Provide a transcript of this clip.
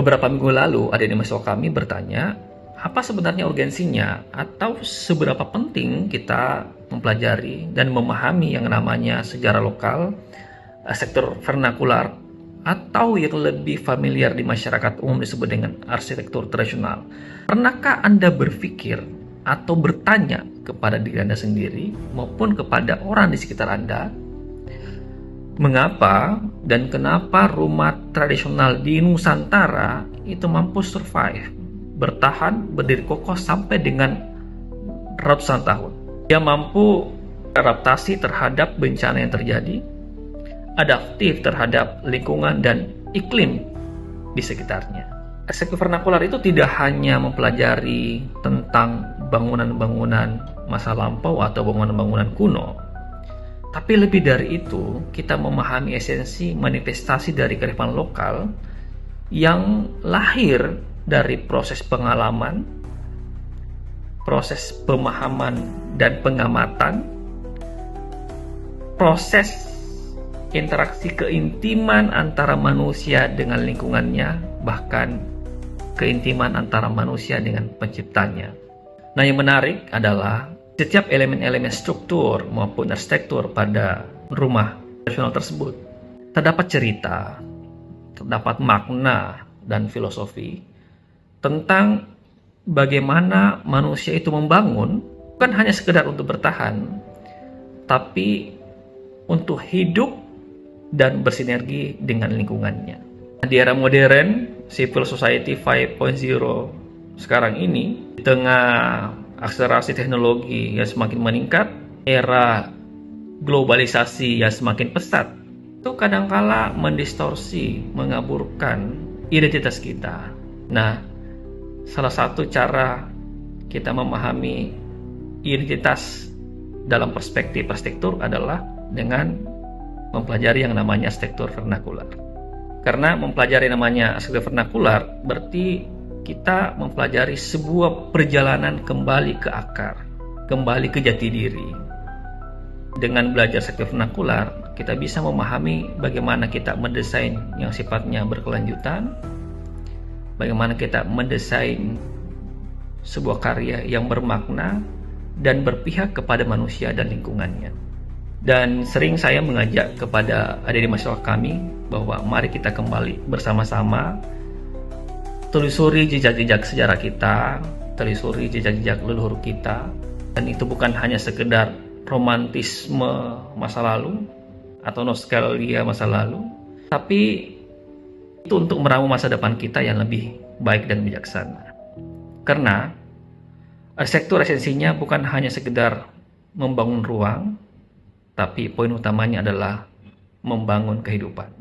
Beberapa minggu lalu, adik mahasiswa kami bertanya, apa sebenarnya urgensinya atau seberapa penting kita mempelajari dan memahami yang namanya sejarah lokal, sektor vernakular, atau yang lebih familiar di masyarakat umum disebut dengan arsitektur tradisional. Pernahkah Anda berpikir atau bertanya kepada diri Anda sendiri maupun kepada orang di sekitar Anda, mengapa dan kenapa rumah tradisional di Nusantara itu mampu survive, bertahan, berdiri kokoh sampai dengan ratusan tahun? Dia mampu adaptasi terhadap bencana yang terjadi, adaptif terhadap lingkungan dan iklim di sekitarnya. Arsitektur vernakular itu tidak hanya mempelajari tentang bangunan-bangunan masa lampau atau bangunan-bangunan kuno, tapi lebih dari itu, kita memahami esensi manifestasi dari kearifan lokal yang lahir dari proses pengalaman, proses pemahaman dan pengamatan, proses interaksi keintiman antara manusia dengan lingkungannya, bahkan keintiman antara manusia dengan penciptanya. Nah, yang menarik adalah setiap elemen-elemen struktur maupun arsitektur pada rumah tradisional tersebut terdapat cerita, terdapat makna dan filosofi tentang bagaimana manusia itu membangun bukan hanya sekedar untuk bertahan, tapi untuk hidup dan bersinergi dengan lingkungannya. Di era modern, civil society 5.0 sekarang ini, di tengah akselerasi teknologi yang semakin meningkat, era globalisasi yang semakin pesat, itu kadangkala mendistorsi, mengaburkan identitas kita. Nah, salah satu cara kita memahami identitas dalam perspektif arsitektur adalah dengan mempelajari yang namanya arsitektur vernakular. Karena mempelajari namanya arsitektur vernakular berarti kita mempelajari sebuah perjalanan kembali ke akar, kembali ke jati diri. Dengan belajar arsitektur vernakular, kita bisa memahami bagaimana kita mendesain yang sifatnya berkelanjutan, bagaimana kita mendesain sebuah karya yang bermakna dan berpihak kepada manusia dan lingkungannya. Dan sering saya mengajak kepada adik-adik mahasiswa kami bahwa mari kita kembali bersama-sama telusuri jejak-jejak sejarah kita, telusuri jejak-jejak leluhur kita. Dan itu bukan hanya sekedar romantisme masa lalu atau nostalgia masa lalu, tapi itu untuk meramu masa depan kita yang lebih baik dan bijaksana. Karena arsitektur esensinya bukan hanya sekedar membangun ruang, tapi poin utamanya adalah membangun kehidupan.